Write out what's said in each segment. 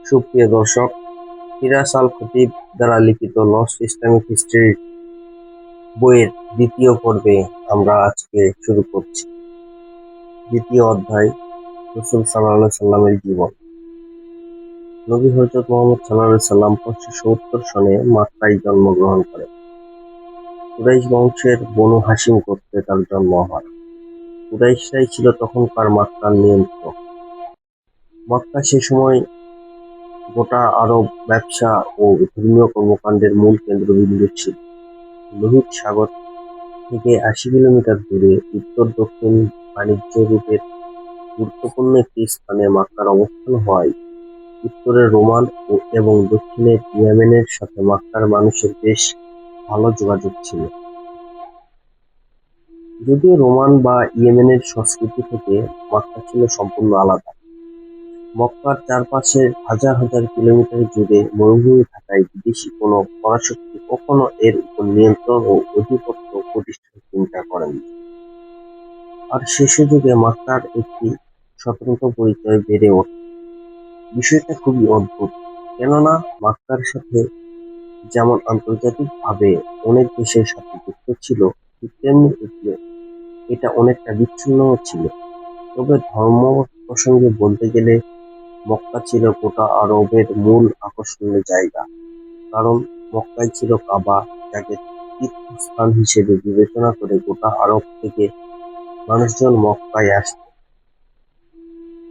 সুপ্রিয় দর্শক, ফিরাস আল খতিব দ্বারা লিখিত লস্ট ইসলামিক হিস্ট্রি বইয়ের দ্বিতীয় পর্বে আমরা আজকে শুরু করছি। দ্বিতীয় অধ্যায়, রাসূল সাল্লাল্লাহু আলাইহি সাল্লামের জীবন। নবী হযরত মুহাম্মদ সাল্লাল্লাহু আলাইহি সাল্লাম 570 সনে মক্কায় জন্মগ্রহণ করেন। কুরাইশ বংশের বনু হাশিম গোত্রে তার জন্ম হয়। কুরাইশরাই ছিল তখনকার মক্কার নিয়ন্ত্রক। মক্কা সে সময় গোটা আরব ব্যবসা ও ধর্মীয় কর্মকাণ্ডের মূল কেন্দ্রবিন্দু ছিল। লোহিত সাগর থেকে ৮০ কিলোমিটার দূরে উত্তর-দক্ষিণ বাণিজ্য রুটের গুরুত্বপূর্ণ একটি স্থানে মক্কার অবস্থান হওয়ায় উত্তরে রোমান এবং দক্ষিণে ইয়েমেনের সাথে মক্কার মানুষের বেশ ভালো যোগাযোগ ছিল। যদিও রোমান বা ইয়েমেনের সংস্কৃতি থেকে মক্কা ছিল সম্পূর্ণ আলাদা। মক্কার চারপাশে হাজার হাজার কিলোমিটার জুড়ে মরুভূমি থাকায় বিদেশি কোনো পরাশক্তি কখনো এর উপর নিয়ন্ত্রণ ও আধিপত্য প্রতিষ্ঠার চিন্তা করেনি। আর সে সুযোগে মক্কার একটি স্বতন্ত্র পরিচয় বেড়ে ওঠে। বিষয়টা খুবই অদ্ভুত, কেননা মক্কার সাথে যেমন আন্তর্জাতিকভাবে অনেক দেশের সাথে যুক্ত ছিল, ঠিক তেমনি এটা অনেকটা বিচ্ছিন্নও ছিল। তবে ধর্ম প্রসঙ্গে বলতে গেলে মক্কা ছিল গোটা আরবের মূল আকর্ষণের জায়গা। কারণ মক্কায় ছিল কাবা, যাকে তীর্থস্থান হিসেবে বিবেচনা করে গোটা আরব থেকে মানুষজন মক্কায় আসত।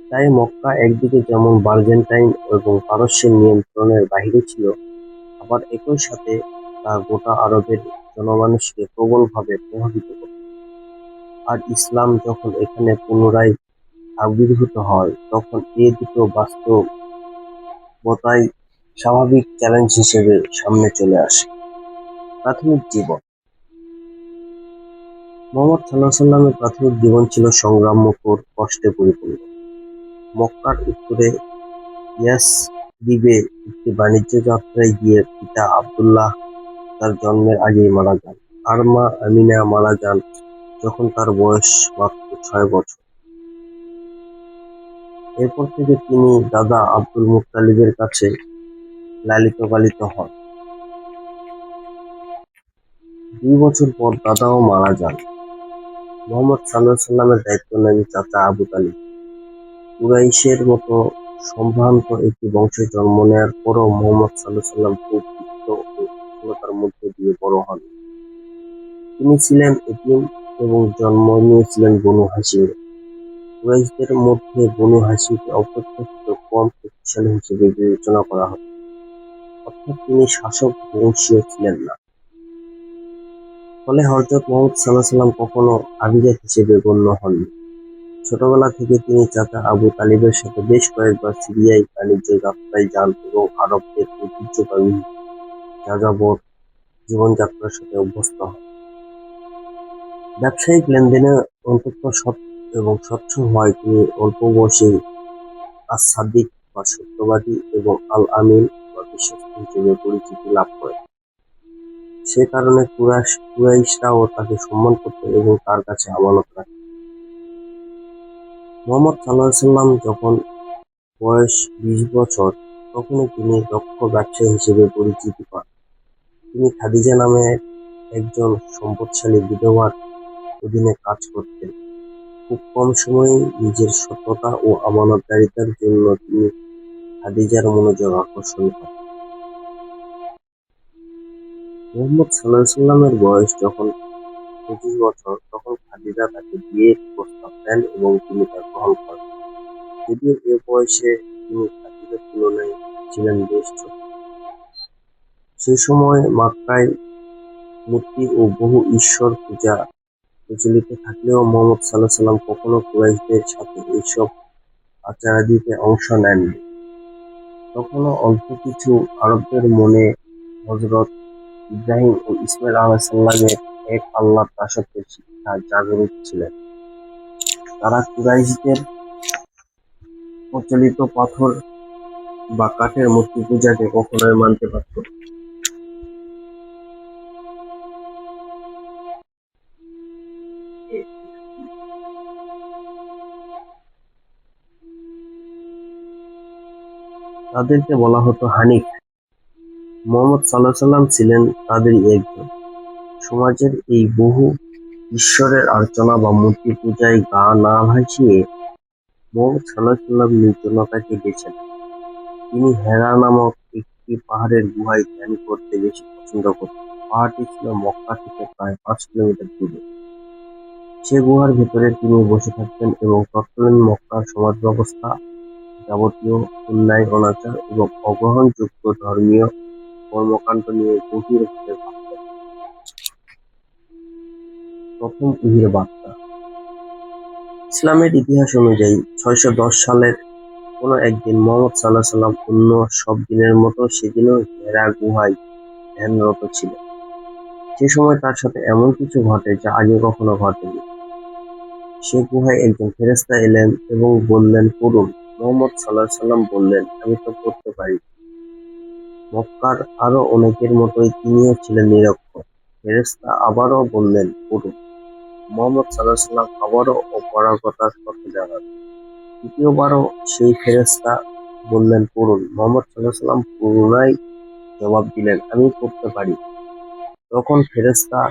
তাই মক্কা একদিকে যেমন বাইজেন্টাইন এবং পারস্যের নিয়ন্ত্রণের বাইরে ছিল, আবার একই সাথে তা গোটা আরবের জনমানুষকে প্রবলভাবে প্রভাবিত করত। আর ইসলাম যখন এখানে পুনরায় আবির্ভূত হয়, তখন এ দুটো বাস্তবতাই স্বাভাবিক চ্যালেঞ্জ হিসেবে সামনে চলে আসে। প্রাথমিক জীবন। মুহাম্মদ সাল্লাল্লাহু আলাইহি সাল্লামের প্রাথমিক জীবন ছিল সংগ্রামমুখর, কষ্টে পরিপূর্ণ। মক্কার উত্তরে ইয়াসরিবে একটি বাণিজ্য যাত্রায় গিয়ে পিতা আবদুল্লাহ তার জন্মের আগেই মারা যান, আর মা আমিনা মারা যান যখন তার বয়স মাত্র 6 বছর। এরপর থেকে তিনি দাদা আব্দুল মুত্তালিবের কাছে লালিত পালিত হন। 2 বছর পর দাদাও মারা যান। মুহাম্মদ সাল্লাল্লাহু আলাইহি সাল্লামের দায়িত্ব নেন চাচা আবু তালিব। কুরাইশের মতো সম্ভ্রান্ত একটি বংশে জন্ম নেয়ার পরও মুহাম্মদ সাল্লাল্লাহু আলাইহি সাল্লাম খুব দুঃখ ও সচ্ছলতার মধ্য দিয়ে বড় হন। তিনি ছিলেন এতিম এবং জন্ম নিয়েছিলেন বনু হাশিমে। কুরাইশদের মধ্যে বনু হাশিমকে অপেক্ষাকৃত কম শক্তিশালী হিসেবে বিবেচনা করা হতো, অর্থাৎ তিনি শাসক বংশীয় ছিলেন না। ফলে হযরত মুহাম্মদ সাল্লাল্লাহু আলাইহি সাল্লাম কখনো আভিজাত হিসেবে গণ্য হননি। ছোটবেলা থেকে তিনি চাচা আবু তালিবের সাথে বেশ কয়েকবার সিরিয়ায় বাণিজ্য যাত্রায় যান এবং আরবদের ঐতিহ্যবাহী যাযাবর জীবনযাত্রার সাথে অভ্যস্ত হন। ব্যবসায়িক লেনদেনে অত্যন্ত সৎ এবং স্বচ্ছ হওয়ায় তিনি অল্প বয়সেই আস-সাদিক বা সত্যবাদী এবং আল-আমিন বা বিশ্বস্ত হিসেবে পরিচিতি লাভ করেন। সে কারণে কুরাইশরাও তাকে সম্মান করত এবং তার কাছে আমানত রাখত। মুহাম্মদ সাল্লাল্লাহু আলাইহি সাল্লাম যখন বয়স 20 বছর, তখনই তিনি দক্ষ ব্যবসায়ী হিসেবে পরিচিতি পান। তিনি খাদিজা নামে একজন সম্পদশালী বিধবার অধীনে কাজ করতেন। খুব কম সময়েই নিজের সততা ও আমানতদারিতার জন্য তিনি খাদিজার মনোযোগ আকর্ষণ করেন। মুহাম্মদ সাল্লাল্লাহু আলাইহি সাল্লামের বয়স যখন 25 বছর, তখন খাদিজা তাকে বিয়ের প্রস্তাব দেন এবং তিনি তা গ্রহণ করেন। যদিও এ বয়সে তিনি খাদিজার তুলনায় ছিলেন বেশ ছোট। সে সময় মক্কায় মূর্তি ও বহু ঈশ্বর পূজা প্রচলিত থাকলেও মুহাম্মদ সাল্লাল্লাহু আলাইহি সাল্লাম কখনো কুরাইশদের সাথে এসব আচারাদিতে অংশ নেননি। তখনও অল্প কিছু আরবদের মনে হযরত ইব্রাহিম ও ইসমাঈল আলাইহিসসালামের এক আল্লাহর দাসত্বের শিক্ষা জাগরুক ছিলেন। তারা কুরাইশদের প্রচলিত পাথর বা কাঠের মূর্তি পূজাকে কখনোই মানতে পারত না। তাদেরকে বলা হতো হানিফ। মুহাম্মদ সাল্লাল্লাহু আলাইহি সাল্লাম ছিলেন তাদেরই একজন। সমাজের এই বহু ঈশ্বরের আর্চনা বা মূর্তি পূজায় গা না ভাসিয়ে মুহাম্মদ সাল্লাল্লাহু আলাইহি সাল্লাম নির্জনতাকে বেছে নেন। তিনি হেরা নামক একটি পাহাড়ের গুহায় ধ্যান করতে বেশি পছন্দ করতেন। পাহাড়টি ছিল মক্কা থেকে প্রায় 5 কিলোমিটার দূরে। সে গুহার ভেতরে তিনি বসে থাকতেন এবং তৎকালীন মক্কার সমাজ ব্যবস্থা, যাবতীয় অন্যায় অনাচার এবং অগ্রহণযোগ্য ধর্মীয় কর্মকাণ্ড নিয়ে গভীরভাবে ভাবতেন। প্রথম ওহীর বার্তা। ইসলামের ইতিহাস অনুযায়ী 610 সালের কোনো একদিন মুহাম্মদ সাল্লাল্লাহু আলাইহি সাল্লাম অন্য সব দিনের মতো সেদিনও হেরা গুহায় ধ্যানরত ছিলেন। সে সময় তার সাথে এমন কিছু ঘটে যা আগে কখনো ঘটেনি। সে গুহায় একজন ফেরেশতা এলেন এবং বললেন, পড়ুন। মুহাম্মদ সাল্লাল্লাহু আলাইহি সাল্লাম বললেন, আমি তো পড়তে পারি। মক্কার আরো অনেকের মতোই তিনিও ছিলেন নিরক্ষর। ফেরেশতা আবারও বললেন, পড়ুন। মুহাম্মদ সাল্লাল্লাহু আলাইহি সাল্লাম আবারও অপারগতার কথা জানান। তৃতীয়বারও সেই ফেরেশতা বললেন, পড়ুন। মুহাম্মদ সাল্লাল্লাহু আলাইহি সাল্লাম পুনরায় জবাব দিলেন, আমি পড়তে পারি। তখন ফেরেশতা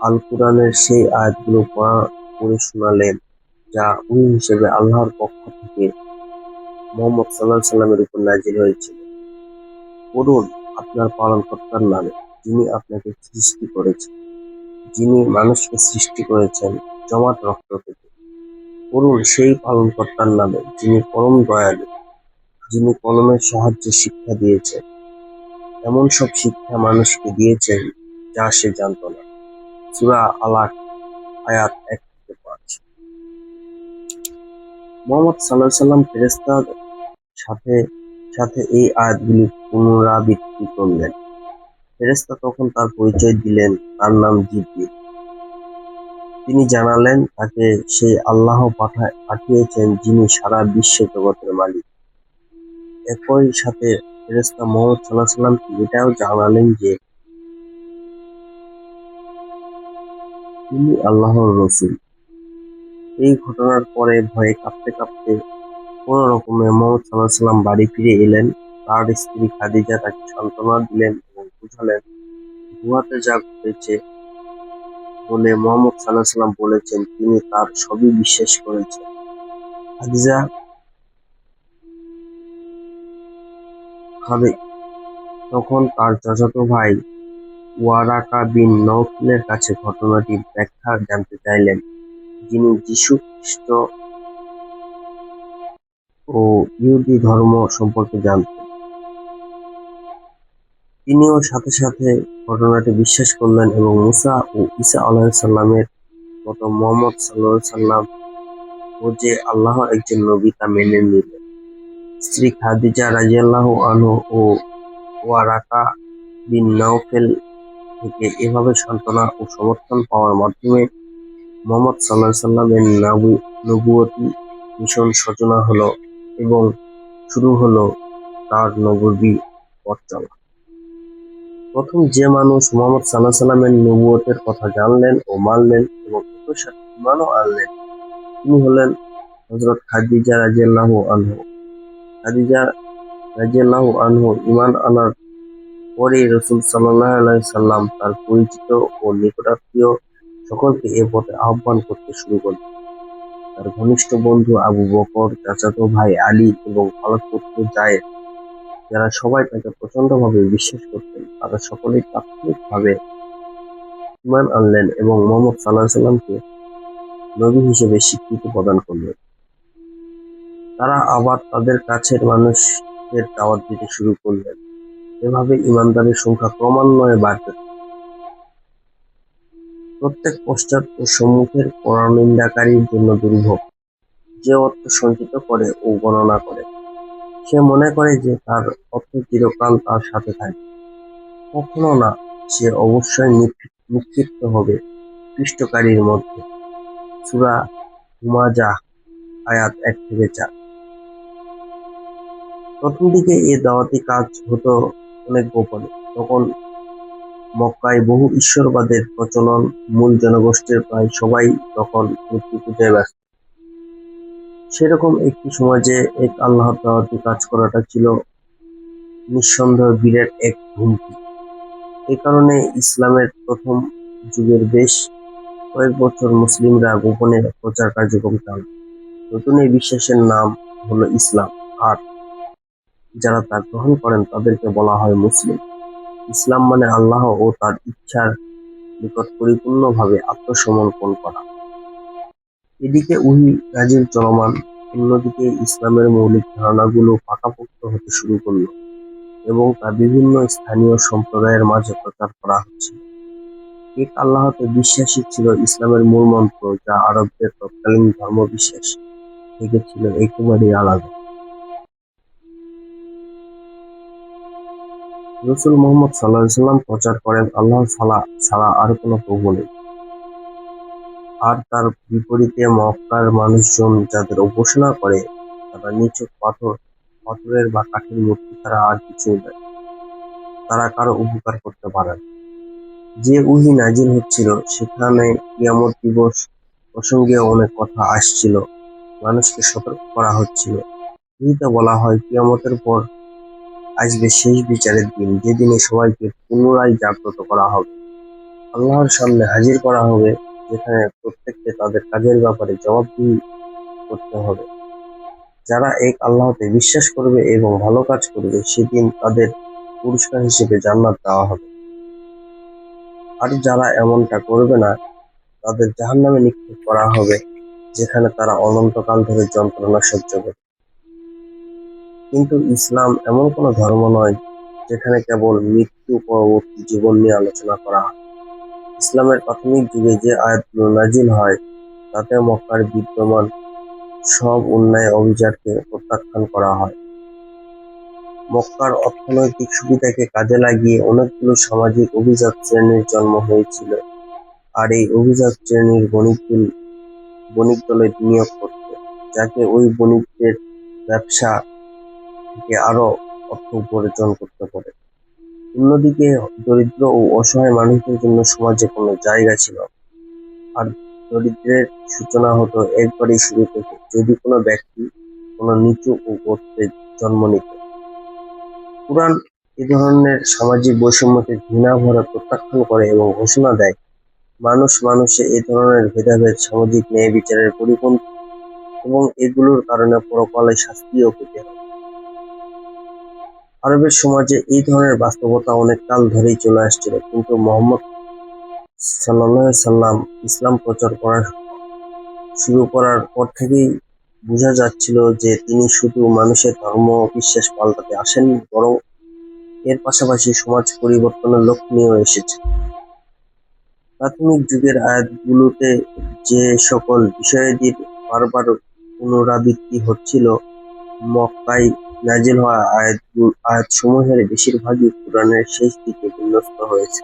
আল কুরআনের সেই আয়াতগুলো পড়ে শোনালেন, যা ওহী হিসেবে আল্লাহর পক্ষ থেকে মুহাম্মদ সাল্লাল্লাহু আলাইহি সাল্লামের উপর নাযিল হয়েছিল। পড়ুন আপনার পালনকর্তার নামে, যিনি আপনাকে সৃষ্টি করেছেন, যিনি মানুষকে সৃষ্টি করেছেন জমাট রক্ত থেকে। পড়ুন সেই পালনকর্তার নামে, যিনি পরম দয়ালু, যিনি কলমের সাহায্যে শিক্ষা দিয়েছেন, এমন সব শিক্ষা মানুষকে দিয়েছেন যা সে জানত না। সূরা আলাক, আয়াত 1-5। মুহাম্মদ সাল্লাল্লাহু আলাইহি সাল্লাম ফেরেশতার সাথে সাথে এই আয়াতগুলি পুনরাবৃত্তি করলেন। ফেরেশতা তখন তার পরিচয় দিলেন, তার নাম জিবরীল। তিনি জানালেন তাকে সেই আল্লাহ পাঠিয়েছেন যিনি সারা বিশ্ব জগতের মালিক। একই সাথে ফেরেশতা মুহাম্মদ সাল্লাল্লাহু আলাইহি সাল্লামকে এটাও জানালেন যে তিনি আল্লাহর রাসূল। এই ঘটনার পরে ভয়ে কাঁপতে কাঁপতে কোনো রকমে মুহাম্মদ সাল্লাল্লাহু আলাইহি সাল্লাম বাড়ি ফিরে এলেন। তার স্ত্রী খাদিজা তাকে সান্ত্বনা দিলেন এবং বুঝালেন গুহাতে যা ঘটেছে বলে মুহাম্মদ সাল্লাল্লাহু আলাইহি সাল্লাম বলেছেন তিনি তার সবই বিশ্বাস করেছেন। খাদিজা তখন তার চাচাতো ভাই ওয়ারাকা বিন নওফলের কাছে ঘটনাটির ব্যাখ্যা জানতে চাইলেন, যিনি যীশু খ্রিস্ট ও ইহুদি ধর্ম সম্পর্কে জানতেন। তিনিও সাথে সাথে ঘটনাটি বিশ্বাস করলেন এবং মুসা ও ঈসা আলাইহিসসালামের মতো মুহাম্মদ সাল্লাল্লাহু আলাইহি সাল্লাম ও যে আল্লাহর একজন নবী তা মেনে নিলেন। স্ত্রী খাদিজা রাদিয়াল্লাহু আনহু ও ওয়ারাকা বিন নওফল থেকে এভাবে সান্ত্বনা ও সমর্থন পাওয়ার মাধ্যমে মুহাম্মদ সাল্লাল্লাহু আলাইহি সাল্লামের নবুয়তি মিশন সূচনা হলো এবং শুরু হলো তার নববী পথ চলা। প্রথম যে মানুষ মুহাম্মদ সাল্লাল্লাহু আলাইহি সাল্লামের নবুয়তের কথা জানলেন ও মানলেন এবং একই সাথে ঈমানও আনলেন তিনি হলেন হযরত খাদিজা রাদিয়াল্লাহু আনহু। খাদিজা রাদিয়াল্লাহু আনহু ঈমান আনার পরেই রাসূল সাল্লাল্লাহু আলাইহি সাল্লাম তার পরিচিত ও নিকটাত্মীয় সকলকে এ পথে আহ্বান করতে শুরু করলেন। তার ঘনিষ্ঠ বন্ধু আবু বকর, চাচাতো ভাই আলী এবং খালাতো পুত্র যায়েদ, যারা সবাই তাকে প্রচণ্ডভাবে বিশ্বাস করতেন, তারা সকলেই তাৎক্ষণিকভাবে ঈমান আনলেন এবং মুহাম্মদ সাল্লাল্লাহু আলাইহি সাল্লামকে নবী হিসেবে স্বীকৃতি প্রদান করলেন। তারা আবার তাদের কাছের মানুষদের দাওয়াত দিতে শুরু করলেন। এভাবে ঈমানদারের সংখ্যা ক্রমান্বয়ে বাড়তে থাকে। প্রত্যেক পশ্চাৎ ও সম্মুখের পরনিন্দাকারীর জন্য দুর্ভোগ। যে অর্থ সঞ্চিত করে ও গণনা করে, সে মনে করে যে তার অর্থ চিরকাল তার সাথে থাকবে। কখনো না, সে অবশ্যই নিক্ষিপ্ত হবে পৃষ্ঠকারীর মধ্যে। সূরা হুমাযাহ, আয়াত 1-4। প্রথম দিকে এ দাওয়াতি কাজ হতো অনেক গোপনে। তখন মক্কায় বহু ঈশ্বরবাদের প্রচলন, মূল জনগোষ্ঠীর প্রায় সবাই তখন মূর্তি পূজায় ব্যস্ত। সেরকম একটি সমাজে এক আল্লাহর দাওয়াতি কাজ করাটা ছিল নিঃসন্দেহে বিরাট এক হুমকি। এ কারণে ইসলামের প্রথম যুগের বেশ কয়েক বছর মুসলিমরা গোপনে প্রচার কার্যক্রম চালায়। নতুন এই বিশ্বাসের নাম হলো ইসলাম, আর যারা তা গ্রহণ করেন তাদেরকে বলা হয় মুসলিম। ইসলাম মানে আল্লাহ ও তার ইচ্ছার নিকট পরিপূর্ণভাবে আত্মসমর্পণ করা। এদিকে ওহী নাজিল চলমান, অন্যদিকে ইসলামের মৌলিক ধারণাগুলো পাকাপোক্ত হতে শুরু করল এবং তা বিভিন্ন স্থানীয় সম্প্রদায়ের মাঝে প্রচার করা হচ্ছিল। এক আল্লাহতে বিশ্বাসই ছিল ইসলামের মূল মন্ত্র, যা আরবদের তৎকালীন ধর্মবিশ্বাস থেকে ছিল একেবারেই আলাদা। রাসূল মুহাম্মদ সাল্লাল্লাহু আলাইহি ওয়াসাল্লাম প্রচার করেন আল্লাহ ছাড়া আর কোনো প্রভু নেই। আর তার বিপরীতে মক্কার মানুষজন যাদের উপাসনা করে তারা নিছক পাথরের বা কাঠের মূর্তি ছাড়া আর কিছুই নয়। তারা কারো উপকার করতে পারে না। যে ওহী নাজিল হচ্ছিল সেখানে কিয়ামত দিবস প্রসঙ্গে অনেক কথা আসছিল, মানুষকে সতর্ক করা হচ্ছিল। ওহীতে বলা হয় কিয়ামতের পর আসবে শেষ বিচারের দিন, যেদিনে সবাইকে পুনরায় জাগ্রত করা হবে, আল্লাহর সামনে হাজির করা হবে, যেখানে প্রত্যেককে তাদের কাজের ব্যাপারে জবাবদিহি করতে হবে। যারা এক আল্লাহতে বিশ্বাস করবে এবং ভালো কাজ করবে সেদিন তাদের পুরস্কার হিসেবে জান্নাত দেওয়া হবে, আর যারা এমনটা করবে না তাদের জাহান্নামে নিক্ষেপ করা হবে, যেখানে তারা অনন্তকাল ধরে যন্ত্রণা সহ্য করবে। কিন্তু ইসলাম এমন কোনো ধর্ম নয় যেখানে কেবল মৃত্যু পরবর্তী জীবন নিয়ে আলোচনা করা হয়। ইসলামের প্রাথমিক যুগে যে আয়াতগুলো নাজিল হয় তাতে মক্কার বিদ্যমান সব অন্যায় অবিচারকে প্রত্যাখ্যান করা হয়। মক্কার অর্থনৈতিক সুবিধাকে কাজে লাগিয়ে অনেকগুলো সামাজিক অভিজাত শ্রেণীর জন্ম হয়েছিল, আর এই অভিজাত শ্রেণীর বণিক দলে নিয়োগ করত, যাকে ওই বণিকদের ব্যবসা থেকে আরো অর্থ উপার্জন করতে পারে। অন্যদিকে দরিদ্র ও অসহায় মানুষদের জন্য সমাজে কোনো জায়গা ছিল না, আর দরিদ্রের সূচনা হতো একবারেই শুরু থেকে, যদি কোনো ব্যক্তি কোনো নিচু ও গোত্রে জন্ম নিত। কুরআন এ ধরনের সামাজিক বৈষম্যকে ঘৃণা ভরে প্রত্যাখ্যান করে এবং ঘোষণা দেয়, মানুষে এ ধরনের ভেদাভেদ সামাজিক ন্যায় বিচারের পরিপন্থী এবং এগুলোর কারণে পরকালে শাস্তিও পেতে হয়। আরবের সমাজে এই ধরনের বাস্তবতা অনেক কাল ধরেই চলে আসছিল, কিন্তু মুহাম্মদ সাল্লাল্লাহু আলাইহি সাল্লাম ইসলাম প্রচার করা শুরু করার পর থেকেই বোঝা যাচ্ছিল যে তিনি শুধু মানুষের ধর্ম বিশ্বাস পাল্টাতে আসেননি, বরং এর পাশাপাশি সমাজ পরিবর্তনের লক্ষ্য নিয়েও এসেছেন। প্রাথমিক যুগের আয়াতগুলোতে যে সকল বিষয়াদির বারবার পুনরাবৃত্তি হচ্ছিল, মক্কায় নাজিল হওয়া আয়াতসমূহের বেশিরভাগই কুরআনের শেষ দিকে বিন্যস্ত হয়েছে।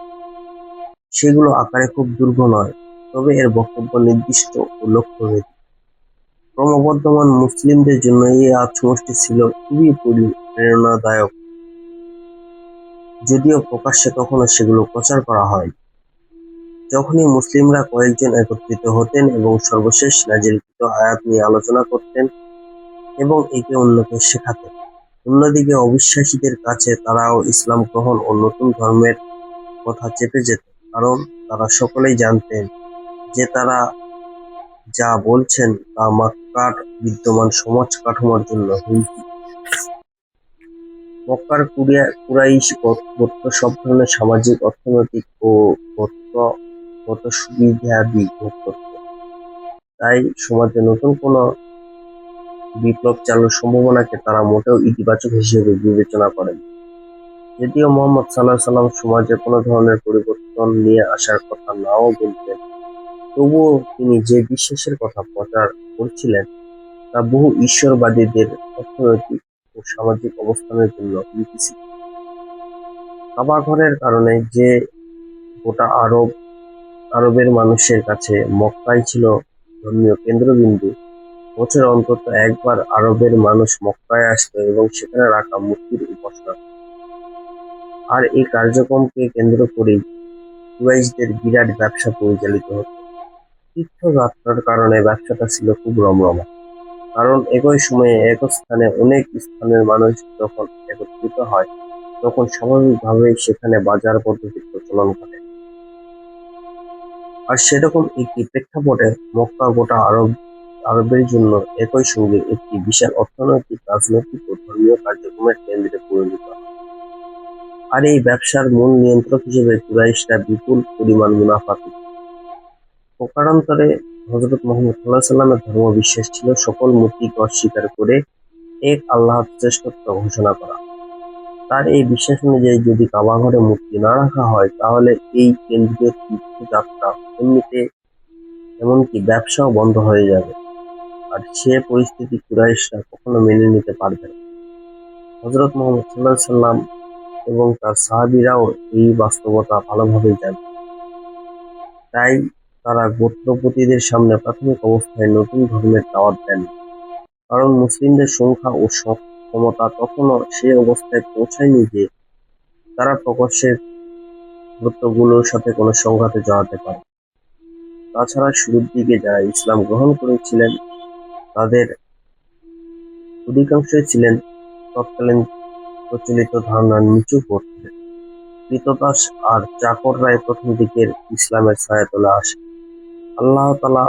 সেগুলো আকারে খুব দীর্ঘ নয়, তবে এর বক্তব্য নির্দিষ্ট ও লক্ষ্যভেদী। ক্রমবর্ধমান মুসলিমদের জন্য এই আয়াতসমূহটি ছিল খুবই প্রেরণাদায়ক, যদিও প্রকাশ্যে কখনো সেগুলো প্রচার করা হয়নি। যখনই মুসলিমরা কয়েকজন একত্রিত হতেন এবং সর্বশেষ নাজিলকৃত আয়াত নিয়ে আলোচনা করতেন এবং একে অন্যকে শেখাতেন, অন্যদিকে অবিশ্বাসীদের কাছে তারাও ইসলাম গ্রহণ ও নতুন ধর্মের কথা চেপে যেত, কারণ তারা সকলেই জানতেন যে তারা যা বলছেন তা মক্কার বিদ্যমান সমাজ কাঠামোর জন্য হুমকি। মক্কার কুরাইশ গোত্র সব ধরনের সামাজিক, অর্থনৈতিক ও গোত্রগত সুবিধাদি ভোগ করত, তাই সমাজে নতুন কোনো বিপ্লব চালুর সম্ভাবনাকে তারা মোটেও ইতিবাচক হিসেবে বিবেচনা করেন। যদিও মুহাম্মদ সাল্লাল্লাহু আলাইহি সাল্লাম সমাজে কোনো ধরনের পরিবর্তন নিয়ে আসার কথা নাও বলতেন, তবুও তিনি যে বিশ্বাসের কথা প্রচার করছিলেন তা বহু ঈশ্বরবাদীদের অর্থনৈতিক ও সামাজিক অবস্থানের জন্য হুমকি ছিল। কাবা ঘরের কারণে যে গোটা আরবের মানুষের কাছে মক্কাই ছিল ধর্মীয় কেন্দ্রবিন্দু, বছরে অন্তত একবার আরবের মানুষ মক্কায় আসত এবং সেখানে রাখা মূর্তির উপাসনা করত। আর এই কার্যক্রমকে কেন্দ্র করেই কুরাইশদের বিরাট ব্যবসা পরিচালিত হতো। তীর্থযাত্রার কারণে ব্যবসাটা ছিল খুব রমরমা। কারণ একই সময়ে এক স্থানে অনেক স্থানের মানুষ যখন একত্রিত হয় তখন স্বাভাবিকভাবেই সেখানে বাজার পদ্ধতির প্রচলন ঘটে। আর সেরকম একটি প্রেক্ষাপটে মক্কা গোটা আরবের জন্য একই সঙ্গে একটি বিশাল অর্থনৈতিক, রাজনৈতিক ও ধর্মীয় কার্যক্রমের কেন্দ্রে পরিণত হয়। আর এই ব্যবসার মূল নিয়ন্ত্রক হিসেবে কুরাইশরা বিপুল পরিমাণ মুনাফা পেত। প্রকারান্তরে হযরত মুহাম্মদ সাল্লাল্লাহু আলাইহি ওয়াসাল্লামের ধর্মবিশ্বাস ছিল সকল মূর্তিকে অস্বীকার করে এক আল্লাহর শ্রেষ্ঠত্ব ঘোষণা করা। তার এই বিশ্বাস অনুযায়ী যদি কাবা ঘরে মূর্তি না রাখা হয় তাহলে এই কেন্দ্রীয় তীর্থযাত্রা এমনিতে এমনকি ব্যবসাও বন্ধ হয়ে যাবে। আর সে পরিস্থিতি কুরাইশরা কখনো মেনে নিতে পারবে না। হযরত মুহাম্মদ সাল্লাল্লাহু আলাইহি ওয়াসাল্লাম এবং তার সাহাবীরাও এই বাস্তবতা ভালোভাবেই জানত। তাই তারা গোত্রপতিদের সামনে প্রাথমিক অবস্থায় নতুন ধর্মের দাওয়াত দেন, কারণ মুসলিমদের সংখ্যা ও ক্ষমতা তখনও সে অবস্থায় পৌঁছায়নি যে তারা প্রকাশ্যে গোত্রগুলোর সাথে কোনো সংঘাতে জড়াতে পারে। তাছাড়া শুরুর দিকে যারা ইসলাম গ্রহণ করেছিলেন তাদের অধিকাংশই ছিলেন তৎকালীন প্রচলিত ধারণার নিচু গোত্রের। ক্রীতদাস আর চাকররাই প্রথম দিকের ইসলামের ছায়াতলে আসে। আল্লাহ তাআলা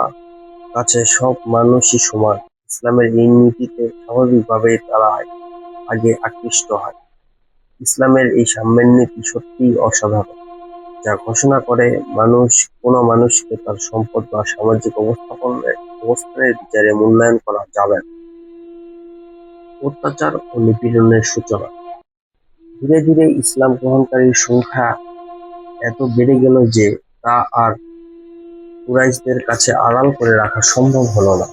কাছে সব মানুষই সমান, ইসলামের এই নীতিতে স্বাভাবিকভাবেই তারা আগে আকৃষ্ট হয়। ইসলামের এই সাম্যের নীতি সত্যিই অসাধারণ, যা ঘোষণা করে কোনো মানুষকে তার সম্পদ বা সামাজিক অবস্থানের বিচারে মূল্যায়ন করা যাবে না। অত্যাচার ও নিপীড়নের সূচনা। ধীরে ধীরে ইসলাম গ্রহণকারীর সংখ্যা এত বেড়ে গেল যে তা আর কুরাইশদের কাছে আড়াল করে রাখা সম্ভব হলো না।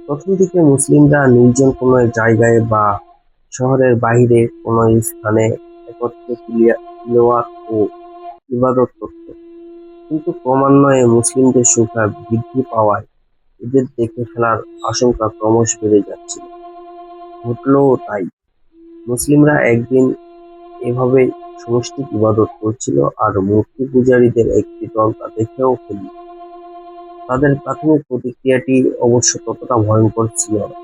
প্রথম দিকে মুসলিমরা নির্জন কোনো জায়গায় বা শহরের বাইরে কোনো স্থানে একত্রে তিলাওয়াত ও ইবাদত করত, কিন্তু ক্রমান্বয়ে মুসলিমদের সংখ্যা বৃদ্ধি পাওয়ায় এদের দেখে ফেলার আশঙ্কা ক্রমশ বেড়ে যাচ্ছিল। ঘটলও তাই। মুসলিমরা একদিন এভাবে সমষ্টিক ইবাদত করছিল আর মূর্তি পূজারীদের একটি দল তা দেখেও ফেলল। তাদের প্রাথমিক প্রতিক্রিয়াটি অবশ্য ততটা ভয়ঙ্কর ছিল না।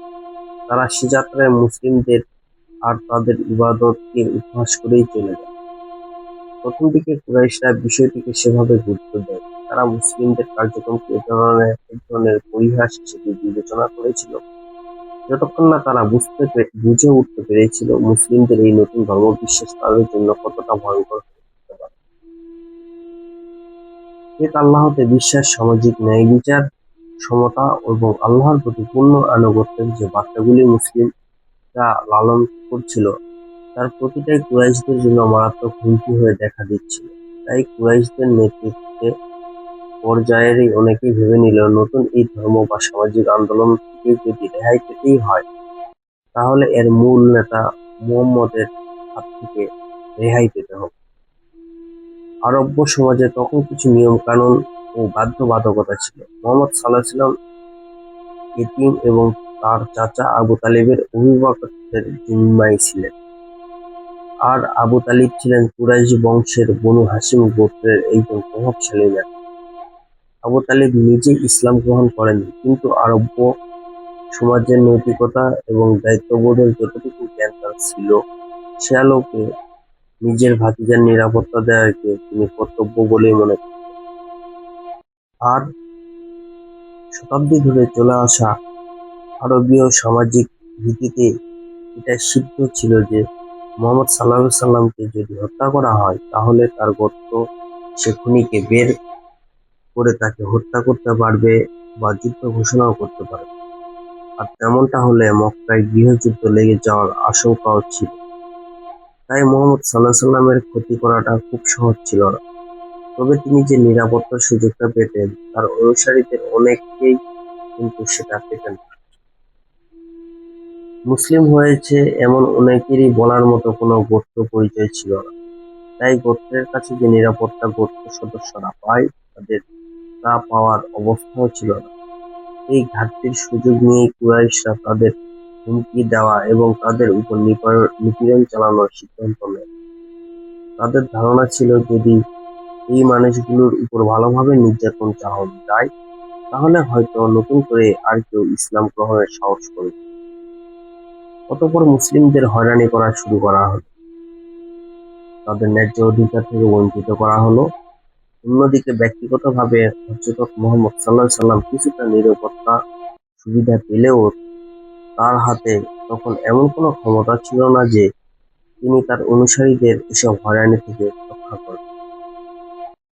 তারা সে যাত্রায় মুসলিমদের আর তাদের ইবাদতকে উপহাস করেই চলে যায়। প্রথম দিকে কুরাইশরা বিষয়টিকে সেভাবে গুরুত্ব দেয়। তারা মুসলিমদের কার্যক্রমকে এক ধরনের পরিহাস হিসেবে বিবেচনা করেছিল, যতক্ষণ না তারা বুঝে উঠতে পেরেছিল মুসলিমদের এই নতুন ধর্মবিশ্বাস তাদের জন্য কতটা ভয়ঙ্কর হতে পারে। এক আল্লাহতে বিশ্বাস, সামাজিক ন্যায়বিচার, সমতা এবং আল্লাহর প্রতি পূর্ণ আনুগত্যের যে বার্তাগুলি মুসলিমরা লালন করছিল তার প্রতিটাই কুরাইশদের জন্য মারাত্মক হুমকি হয়ে দেখা দিচ্ছিল। তাই কুরাইশদের নেতৃত্বে পর্যায়েরই অনেকেই ভেবে নিল নতুন এই ধর্ম বা সামাজিক আন্দোলন থেকে যদি রেহাই পেতেই হয় তাহলে এর মূল নেতা মুহাম্মদের হাত থেকে রেহাই পেতে হবে। আরব্য সমাজে তখন কিছু নিয়ম কানুন ও বাধ্যবাধকতা ছিল। মুহাম্মদ সাল্লাল্লাহু আলাইহি ওয়াসাল্লাম এতিম এবং তার চাচা আবু তালিবের অভিভাবকত্বের জিম্মায় ছিলেন। আর আবু তালিব ছিলেন কুরাইশ বংশের বনু হাশিম গোত্রের একজন প্রভাবশালী নেতা। আবু তালিব নিজে ইসলাম গ্রহণ করেননি, কিন্তু আরব্য সমাজের নৈতিকতা এবং দায়িত্ববোধের যতটুকু জ্ঞান তার ছিল সে আলোকে নিজের ভাতিজার নিরাপত্তা দেওয়াকে তিনি কর্তব্য বলেই মনে করতেন। আর শতাব্দী ধরে চলে আসা আরবীয় সামাজিক রীতিতে এটা সিদ্ধ ছিল যে মুহাম্মদ সাল্লাল্লাহু আলাইহি ওয়াসাল্লামকে যদি হত্যা করা হয় তাহলে তার গোত্র সে খুনিকে বের করে তাকে হত্যা করতে পারবে বা যুদ্ধ ঘোষণাও করতে পারবে। আর তেমনটা হলে মক্কায় গৃহযুদ্ধ লেগে যাওয়ার আশঙ্কাও ছিল। তাই মুহাম্মদ সাল্লাল্লাহু আলাইহি ওয়াসাল্লামের ক্ষতি করাটা খুব সহজ ছিল না। তবে তিনি যে নিরাপত্তার সুযোগটা পেতেন তার অনুসারীদের অনেকেই কিন্তু সেটা পেতেন না। মুসলিম হয়েছে এমন অনেকেরই বলার মতো কোনো গোত্র পরিচয় ছিল না। তাই গোত্রের কাছে যে নিরাপত্তা গোত্র সদস্যরা পায় তাদের তা পাওয়ার অবস্থাও ছিল না। এই ঘাটতির সুযোগ নিয়েই কুরাইশরা তাদের হুমকি দেওয়া এবং তাদের উপর নিপীড়ন চালানোর সিদ্ধান্ত নেয়। তাদের ধারণা ছিল যদি এই মানুষগুলোর উপর ভালোভাবে নির্যাতন চালানো যায় তাহলে হয়তো নতুন করে আর কেউ ইসলাম গ্রহণের সাহস করবে। অতঃপর মুসলিমদের হয়রানি করা শুরু করা হলো, তাদের ন্যায্য অধিকার থেকে বঞ্চিত করা হলো। অন্যদিকে ব্যক্তিগতভাবে হযরত মুহাম্মদ সাল্লাল্লাহু আলাইহি সাল্লাম কিছুটা নিরাপত্তা সুবিধা পেলেও তার হাতে তখন এমন কোনো ক্ষমতা ছিল না যে তিনি তার অনুসারীদের এসব হয়রানি থেকে রক্ষা করবেন।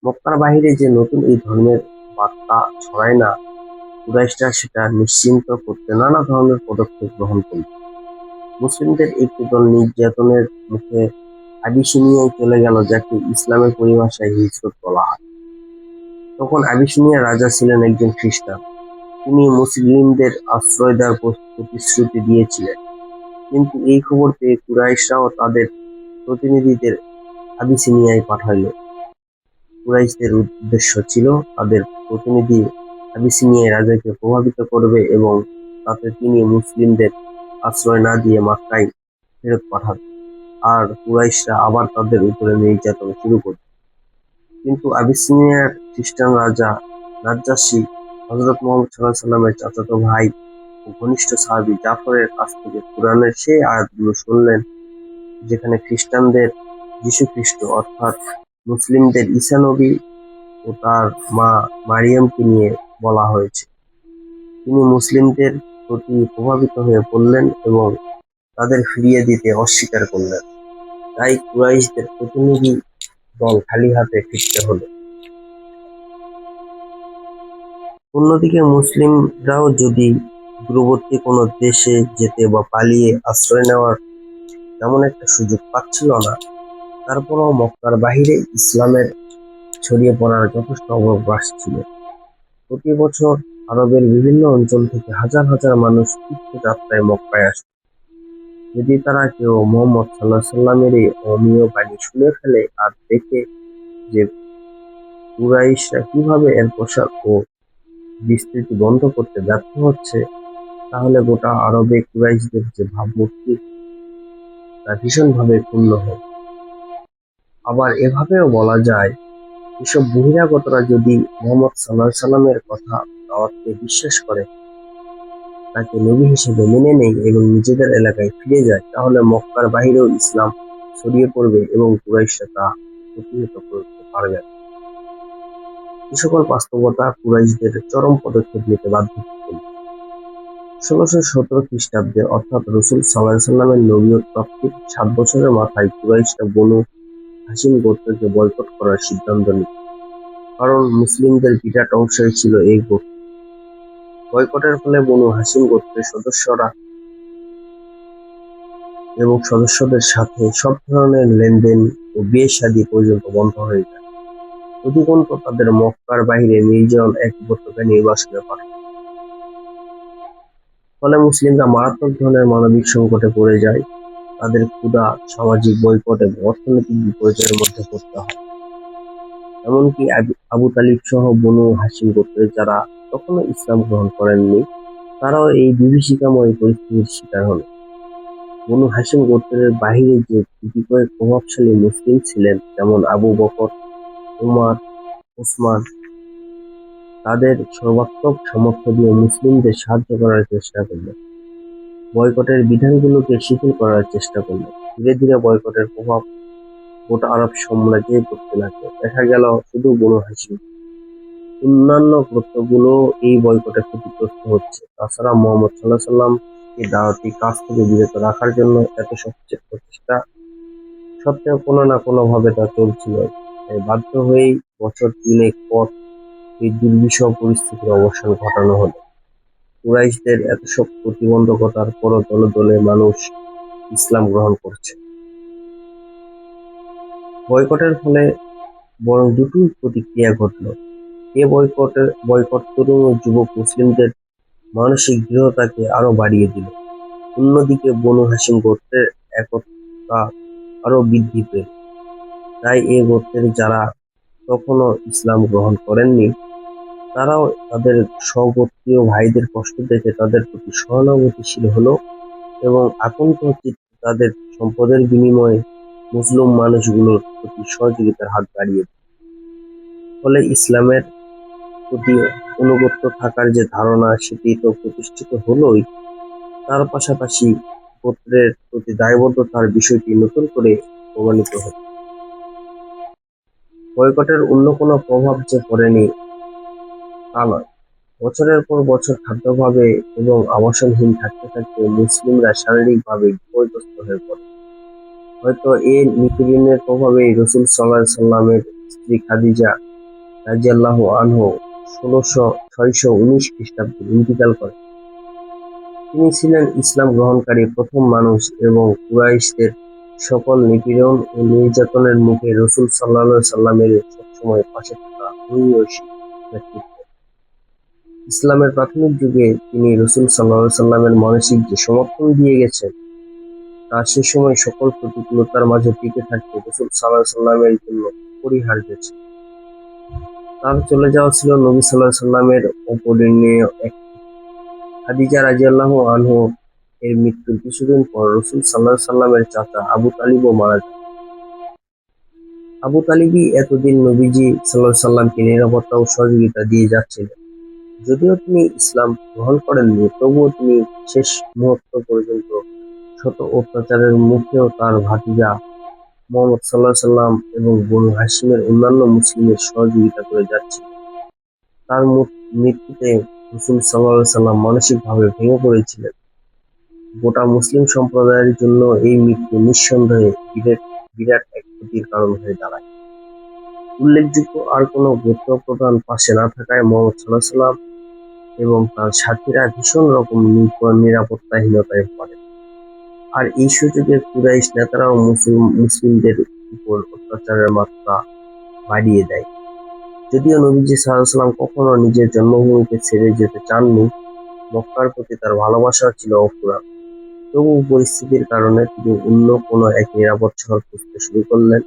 মক্কার বাহিরে যে নতুন এই ধর্মের বার্তা ছড়ায় না, কুরাইশরা সেটা নিশ্চিন্ত করতে নানা ধরনের পদক্ষেপ গ্রহণ করল। মুসলিমদের একটি দল নির্যাতনের মুখে আবিসিনিয়ায় চলে গেল, যাকে ইসলামের পরিভাষায় হিজরত বলা হয়। তখন আবিসিনিয়ার রাজা ছিলেন একজন খ্রিস্টান। তিনি মুসলিমদের আশ্রয় দেওয়ার প্রতিশ্রুতি দিয়েছিলেন, কিন্তু এই খবর পেয়ে কুরাইশরাও তাদের প্রতিনিধিদের আবিসিনিয়ায় পাঠাইল। কুরাইশদের উদ্দেশ্য ছিল তাদের প্রতিনিধি আবিসিনিয়ায় রাজাকে প্রভাবিত করবে এবং তাতে তিনি মুসলিমদের আশ্রয় না দিয়ে মক্কায় ফেরত পাঠাবে, আর কুরাইশরা আবার তাদের উপরে নির্যাতন শুরু করবে। কিন্তু আবিসিনিয়ার খ্রিস্টান রাজা নাজ্জাশী হযরত মুহাম্মদ সাল্লাল্লাহু আলাইহি সাল্লামের চাচাতো ভাই ও ঘনিষ্ঠ সাহাবী জাফরের কাছ থেকে কুরআনের সেই আয়াতগুলো শুনলেন, যেখানে খ্রিস্টানদের যীশু খ্রিস্ট অর্থাৎ মুসলিমদের ঈসা নবী ও তার মা মারিয়ামকে নিয়ে বলা হয়েছে। তিনি মুসলিমদের প্রতি প্রভাবিত হয়ে পড়লেন এবং তাদের ফিরিয়ে দিতে অস্বীকার করলেন। তাই কুরাইশদের প্রতিনিধি দল খালি হাতে ফিরতে হলো। অন্যদিকে মুসলিমরাও যদি দূরবর্তী কোনো দেশে যেতে বা পালিয়ে আশ্রয় নেওয়ার তেমন একটা সুযোগ পাচ্ছিল না, তারপরও মক্কার বাহিরে ইসলামের ছড়িয়ে পড়ার যথেষ্ট অবকাশ ছিল। প্রতি বছর আরবের বিভিন্ন অঞ্চল থেকে হাজার হাজার মানুষ তীর্থযাত্রায় মক্কায় আসত। যদি তারা কেউ মুহাম্মদ সাল্লাল্লাহু আলাইহি সাল্লামের এই অমীয় বাণী শুনে ফেলে আর দেখে যে কুরাইশরা কিভাবে এর প্রসার ও বিস্তৃতি বন্ধ করতে ব্যর্থ হচ্ছে, তাহলে গোটা আরবে কুরাইশদের যে ভাবমূর্তি তা ভীষণভাবে ক্ষুণ্ণ হয়। আবার এভাবেও বলা যায়, এসব বহিরাগতরা যদি মুহাম্মদ সাল্লাল্লাহু আলাইহি সাল্লামের কথা দাওয়াতকে বিশ্বাস করে, তাকে নবী হিসেবে মেনে নেয় এবং নিজেদের এলাকায় ফিরে যায়, তাহলে মক্কার বাহিরেও ইসলাম ছড়িয়ে পড়বে এবং কুরাইশরা তা প্রতিহত করতে পারবে না। এ সকল বাস্তবতা কুরাইশদের চরম পদক্ষেপ নিতে বাধ্য করল। ১৬১৭ খ্রিস্টাব্দে অর্থাৎ রাসূল সাল্লাল্লাহু আলাইহি সাল্লামের নবুয়ত প্রাপ্তির ৭ বছরের মাথায় কুরাইশরা বনু হাশিম গোত্রকে বয়কট করার সিদ্ধান্ত নিল, কারণ মুসলিমদের বিরাট অংশই ছিল এই গোত্র। বয়কটের ফলে বনু হাশিম গোত্রের সদস্যরা এবং সদস্যদের সাথে সব ধরনের লেনদেন ও বিয়ে-শাদী পর্যন্ত বন্ধ হয়ে যায়। অধিকন্তু তাদের মক্কার বাহিরে নির্জন এক গোত্রকে নির্বাসনে পাঠায়। ফলে মুসলিমরা মারাত্মক ধরনের মানবিক সংকটে পড়ে যায়। তাদের ক্ষুধা, সামাজিক বয়কট এবং অর্থনৈতিক বিপর্যয়ের মধ্যে পড়তে হয়। এমনকি আবু তালিব সহ বনু হাশিম গোত্রের যারা তখনও ইসলাম গ্রহণ করেননি, তারাও এই বিভীষিকাময় পরিস্থিতির শিকার হল। বনু হাশিম গোত্রের বাহিরে যে কয়েক প্রভাবশালী মুসলিম ছিলেন, যেমন আবু বকর, উমর, উসমান, তাদের সর্বাত্মক সামর্থ্য দিয়ে মুসলিমদের সাহায্য করার চেষ্টা করলেন। বয়কটের বিধানগুলোকে শিথিল করার চেষ্টা করলেন। ধীরে ধীরে বয়কটের প্রভাব গোটা আরব সাম্রাজ্যে পড়তে লাগলো। দেখা গেল শুধু বনু হাশিম, অন্যান্য গোত্রগুলো এই বয়কটে ক্ষতিগ্রস্ত হচ্ছে। তাছাড়া মুহাম্মদ সাল্লাল্লাহু আলাইহি সাল্লামকে দাওয়াতি কাজ থেকে বিরত রাখার জন্য এত প্রচেষ্টা সত্ত্বেও কোনো না কোনোভাবে তা চলছিল। তাই বাধ্য হয়েই বছর ৩ পর এই দুর্বিষহ পরিস্থিতির অবসান ঘটানো হলো। কুরাইশদের এত সব প্রতিবন্ধকতার পরও দলে দলে মানুষ ইসলাম গ্রহণ করছে। বয়কটের ফলে বরং দুটি প্রতিক্রিয়া ঘটল। বয়কট তরুণ ও যুবক মুসলিমদের মানসিক দৃঢ়তাকে আরো বাড়িয়ে দিল। অন্যদিকে বনু হাশিম গোত্রের একতা আরো বৃদ্ধি পেল। তাই এ গোত্রের যারা তখনও ইসলাম গ্রহণ করেননি, তারাও তাদের স্বগোত্রীয় ভাইদের কষ্ট দেখে তাদের প্রতি সহানুভূতিশীল হলো এবং আকন্ঠ চিত্তে তাদের সম্পদের বিনিময়ে মুসলিম মানুষগুলোর প্রতি সহযোগিতার হাত বাড়িয়ে দিল। ফলে ইসলামের প্রতি অনুগত্য থাকার যে ধারণা সেটি তো প্রতিষ্ঠিত হলোই, তার পাশাপাশি গোত্রের প্রতি দায়বদ্ধতার বিষয়টি নতুন করে প্রমাণিত হলো। বয়কটের অন্য কোনো প্রভাব যে পড়েনি তা নয়। বছরের পর বছর খাদ্যাভাবে এবং আবাসনহীন থাকতে থাকতে মুসলিমরা শারীরিকভাবে বিপর্যস্ত হয়ে পড়ে। হয়তো এ নিপীড়নের প্রভাবেই রাসূল সাল্লাল্লাহু আলাইহি সাল্লামের স্ত্রী খাদিজা রাদিয়াল্লাহু আনহু ৬১৯ খ্রিস্টাব্দে ইন্তিকাল করেন। তিনি ছিলেন ইসলাম গ্রহণকারী প্রথম মানুষ এবং কুরাইশদের সকল নিপীড়ন ও নির্যাতনের মুখে রাসূল সাল্লাল্লাহু আলাইহি সাল্লামের সবসময় পাশে থাকা মহিয়সী ব্যক্তিত্ব। ইসলামের প্রাথমিক যুগে তিনি রাসূল সাল্লাল্লাহু আলাইহি সাল্লামের মানসিক যে সমর্থন দিয়ে গেছেন, তা সে সময় সকল প্রতিকূলতার মাঝে টিকে থাকতে রাসূল সাল্লাল্লাহু আলাইহি সাল্লামের জন্য অপরিহার্য ছিল। তার চলে যাওয়া ছিল নবী সাল্লাল্লাহু আলাইহি সাল্লামের অপূরণীয় এক। খাদিজা রাদিয়াল্লাহু আনহু এর মৃত্যুর কিছুদিন পর রাসূল সাল্লাল্লাহু আলাইহি সাল্লামের চাচা আবু তালিবও মারা যান। আবু তালিবই এতদিন নবীজি সাল্লাল্লাহু আলাইহি সাল্লামকে নিরাপত্তা ও সহযোগিতা দিয়ে যাচ্ছিলেন। যদিও তিনি ইসলাম গ্রহণ করেননি, তবুও তিনি শেষ মুহূর্ত পর্যন্ত শত অত্যাচারের মুখেও তার ভাতিজা মুহাম্মদ সাল্লাল্লাহু আলাইহি সাল্লাম এবং বনু হাশিমের অন্যান্য মুসলিমের সহযোগিতা করে যাচ্ছিলেন। তার মৃত্যুতে রাসূল সাল্লাল্লাহু আলাইহি সাল্লাম মানসিকভাবে ভেঙে পড়েছিলেন। গোটা মুসলিম সম্প্রদায়ের জন্য এই মৃত্যু নিঃসন্দেহে বিরাট এক ক্ষতির কারণ হয়ে দাঁড়ায়। উল্লেখযোগ্য আর কোনো গোত্র প্রধান পাশে না থাকায় মুহাম্মদ সাল্লাল্লাহু আলাইহি সাল্লাম এবং তার সাথীরা ভীষণ রকম নিরাপত্তাহীনতায় পড়ে। আর এই সুযোগে কুরাইশ নেতারাও মুসলিমদের উপর অত্যাচারের মাত্রা বাড়িয়ে দেয়। যদিও নবীজি সাল্লাল্লাহু আলাইহি সাল্লাম কখনো নিজের জন্মভূমিকে ছেড়ে যেতে চাননি, মক্কার প্রতি তার ভালোবাসা ছিল অফুরান। তবুও পরিস্থিতির কারণে তিনি অন্য কোনো এক নিরাপদ শহর খুঁজতে শুরু করলেন,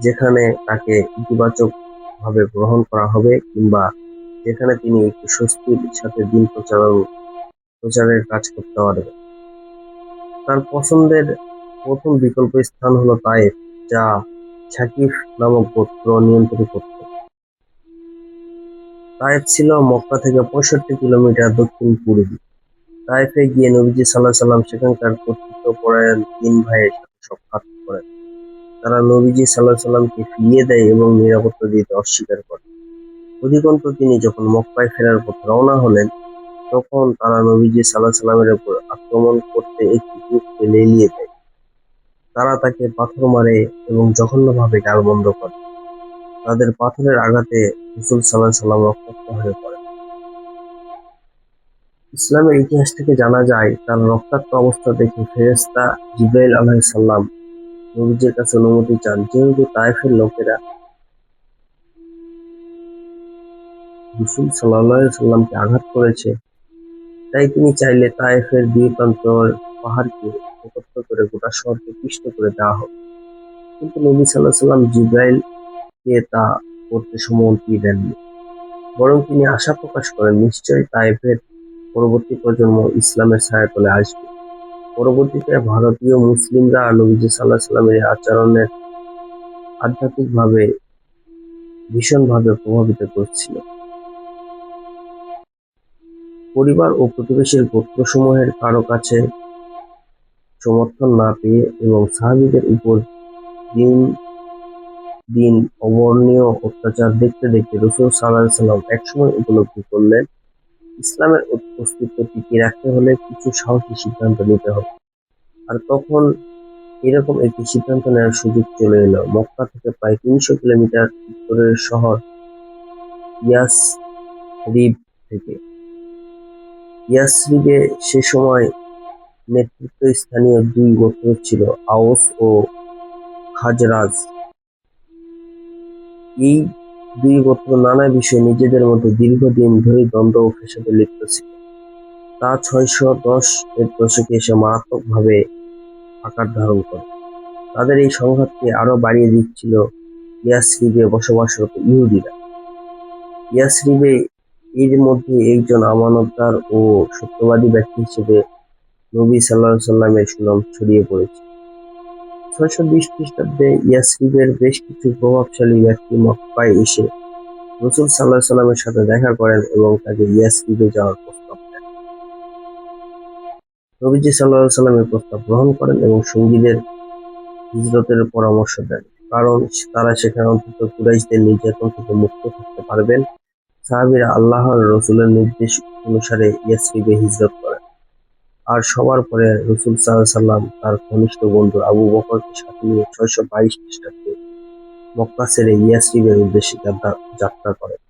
যেখানে তাকে ইতিবাচকভাবে গ্রহণ করা হবে কিংবা যেখানে তিনি একটু স্বস্তির সাথে দিন প্রচারের কাজ করতে পারবেন। তার পছন্দের প্রথম বিকল্প স্থান হলো তায়েফ, যা সাকিফ নামক গোত্র নিয়ন্ত্রণ করত। তায়েফ ছিল মক্কা থেকে ৬৫ কিলোমিটার দক্ষিণ-পূর্বে। তায়েফে গিয়ে নবীজি সাল্লাল্লাহু আলাইহি সাল্লাম সেখানকার কর্তৃত্বপরায়ণ ৩ ভাইয়ের সাথে সাক্ষাৎ করেন। তারা নবীজি সাল্লাল্লাহু আলাইহি সাল্লামকে ফিরিয়ে দেয় এবং নিরাপত্তা দিতে অস্বীকার করে। অধিকন্তু তিনি যখন মক্কায় ফেরার পথে রওনা হলেন, তখন তারা নবীজি সাল্লাল্লাহু আলাইহি সাল্লামের উপর আক্রমণ করতে একটি গ্রুপকে লেলিয়ে দেয়। তারা তাকে পাথর মারে এবং জঘন্যভাবে গালমন্দ করে। তাদের পাথরের আঘাতে রাসূল সাল্লাল্লাহু আলাইহি সাল্লাম রক্তাক্ত হয়ে পড়েন। ইসলামের ইতিহাস থেকে জানা যায়, তার রক্তাক্ত অবস্থা দেখে ফেরেশতা জিবরাইল আলাইহিস সালাম নবীজির কাছে অনুমতি চান। যেহেতু তায়েফের লোকেরা রাসূল সাল্লাল্লাহু আলাইহি সাল্লামকে আঘাত করেছে, তাই তিনি চাইলে তায়েফের দুই প্রান্তের পাহাড়কে একত্র করে গোটা শহরকে পিষ্ট করে দেওয়া হবে। কিন্তু নবী সাল্লাল্লাহু আলাইহি সাল্লাম জিবরাইলকে তা করতে সম্মতি দেননি। বরং তিনি আশা প্রকাশ করেন, নিশ্চয়ই তায়েফের পরবর্তী প্রজন্ম ইসলামের ছায়াতলে আসবে। পরবর্তীতে ভারতীয় মুসলিমরা নবীজি সাল্লাল্লাহু আলাইহি সাল্লামের এই আচরণের আধ্যাত্মিকভাবে ভীষণভাবে প্রভাবিত করছিল। পরিবার ও প্রতিবেশীর গোত্রসমূহের কারো কাছে সমর্থন না পেয়ে এবং সাহাবীদের উপর দিন দিন অবর্ণনীয় অত্যাচার দেখতে দেখতে রাসূল সাল্লাল্লাহু আলাইহি সাল্লাম একসময় উপলব্ধি করলেন, ইসলামের অস্তিত্ব টিকিয়ে রাখতে হলে কিছু সাহসী সিদ্ধান্ত নিতে হবে। আর তখন এরকম একটি সিদ্ধান্ত নেওয়ার সুযোগ চলে এলো মক্কা থেকে প্রায় ৩০০ কিলোমিটার উত্তরের শহর ইয়াসরিব থেকে। ইয়াসরিবে সে সময় নেতৃত্বস্থানীয় দুই গোত্র ছিল, আওস ও খাজরাজ। এই দুই গোত্র নানা বিষয়ে নিজেদের মধ্যে দীর্ঘদিন ধরে দ্বন্দ্ব ও ফ্যাসাদে লিপ্ত ছিল। তা ৬১০ এর দশকে এসে মারাত্মকভাবে আকার ধারণ করে। তাদের এই সংঘাতকে আরো বাড়িয়ে দিচ্ছিল ইয়াসরিবে বসবাসরত ইহুদিরা। ইয়াসরিবে এর মধ্যে একজন আমানতদার ও সত্যবাদী ব্যক্তি হিসেবে নবী সাল্লাল্লাহু আলাইহি সাল্লামের সুনাম ছড়িয়ে পড়েছে। ৬২০ খ্রিস্টাব্দে ইয়াসরিবের বেশ কিছু প্রভাবশালী ব্যক্তি মক্কায় এসে রাসূল সাল্লাল্লাহু আলাইহি সাল্লামের সাথে দেখা করেন এবং তাকে ইয়াসরিবে যাওয়ার প্রস্তাব দেন। নবীজি সাল্লাল্লাহু আলাইহি সাল্লাম এই প্রস্তাব গ্রহণ করেন এবং সঙ্গীদের হিজরতের পরামর্শ দেন, কারণ তারা সেখানে অন্তত কুরাইশদের নির্যাতন থেকে মুক্ত থাকতে পারবেন। সাহাবীরা আল্লাহর রাসূলের নির্দেশ অনুসারে ইয়াসরিবে হিজরত করেন। আর সবার পরে রাসূল সাল্লাল্লাহু আলাইহি সাল্লাম তার ঘনিষ্ঠ বন্ধু আবু বকরকে সাথে নিয়ে 622 খ্রিস্টাব্দে মক্কা ছেড়ে ইয়াসরিবের উদ্দেশ্যে যাত্রা করেন।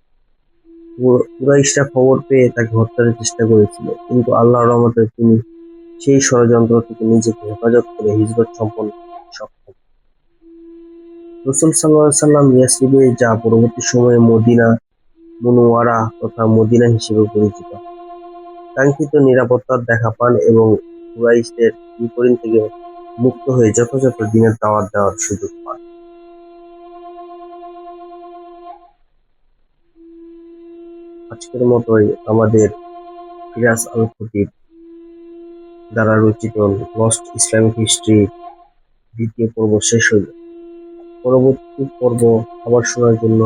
কুরাইশরা খবর পেয়ে তাকে হত্যার চেষ্টা করেছিল, কিন্তু আল্লাহর রহমতে তিনি সেই ষড়যন্ত্র থেকে নিজেকে হেফাজত করে হিজরত সম্পন্ন করতে সক্ষম। রাসূল সাল্লাল্লাহু আলাইহি সাল্লাম ইয়াসরিবে যা পরবর্তী সময়ে মদিনা মুনওয়ারা তথা মদিনা হিসেবে পরিচিত। কাঙ্ক্ষিত নিরাপত্তার দেখা পান এবং কুরাইশদের বিপরীত থেকে মুক্ত হয়ে যথাযথ দ্বীনের দাওয়াত দেওয়ার সুযোগ পান। আজকের মতোই আমাদের ফিরাজ আল খতিব দ্বারা রচিত লস্ট ইসলামিক হিস্ট্রি দ্বিতীয় পর্ব শেষ হইল। পরবর্তী পর্ব আবার শোনার জন্য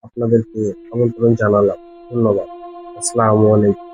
আপনাদেরকে আমন্ত্রণ জানালাম। ধন্যবাদ। আসসালামু আলাইকুম।